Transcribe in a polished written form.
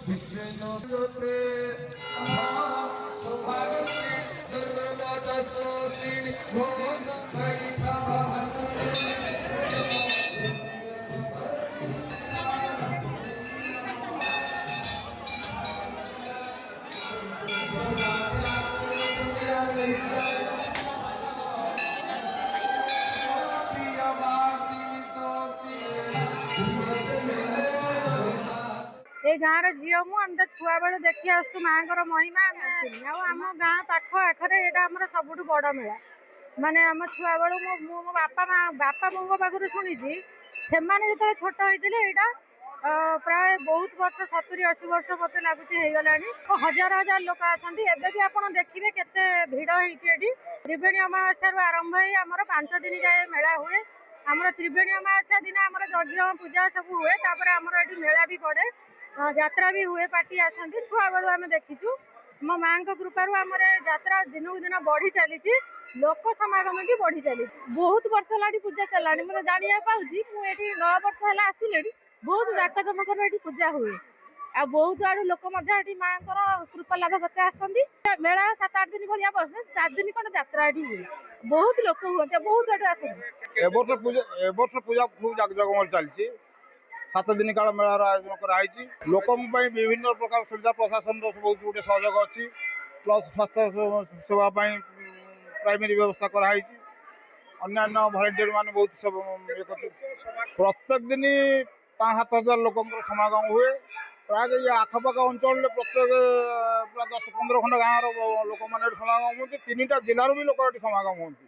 ए गाँव झील मुझे छुआ बेलू देखी आसु माँ महिमा आम गाँ पाख आखरे यहाँ आम सब बड़ मेला माने आम छुआ बेलू मो बापा बापा मो पाखु शुणी से जो छोट होते यहाँ प्राय बहुत वर्ष 70-80 वर्ष मत लगुच हजार हजार लोक आसती एबे भी आप देखिए केते भिड़ होती त्रिवेणी अमावास्या आरंभ हो 5 दिन जाए मेला हुए आमर त्रिवेणी अमावास्या दिन आम यज्ञ पूजा सब हुए तापर आमर ये मेला भी पड़े यात्रा भी हुए पार्टी आसती छुआ बेलू आम देखीचु मो माँ कृपार आम यात्रा दिन को दिन बढ़ी चली लोक समागम भी बढ़ी चली बहुत वर्ष है पूजा चलानी मतलब जाना पाऊँगी मुझे 9 वर्ष है आसिले बहुत जाकजमक पूजा हुए आ बहुत आड़ू लोक माँ कृपा लाभ करते आसती मेला 7-8 दिन भाया बसे 4 दिन कौन यात्रा ये हुए बहुत लोक हुए बहुत आड़ू आसती पूजा खूब जाकजमक चलती 7 दिन काल मेलार आयोजन कराई लोक विभिन्न प्रकार सुविधा प्रशासन बहुत गुटे सहयोग अच्छी प्लस स्वास्थ्य सेवा प्राइमरी व्यवस्था कराई अन्य भलेंटियर मान बहुत सब प्रत्येक दिन 5,000 लोक समागम हुए प्राय ये आखपाख अंचल प्रत्येक प्राय 10-15 खंड गाँव लोक मैंने समागम होती 3टा जिलार भी लोक समागम होती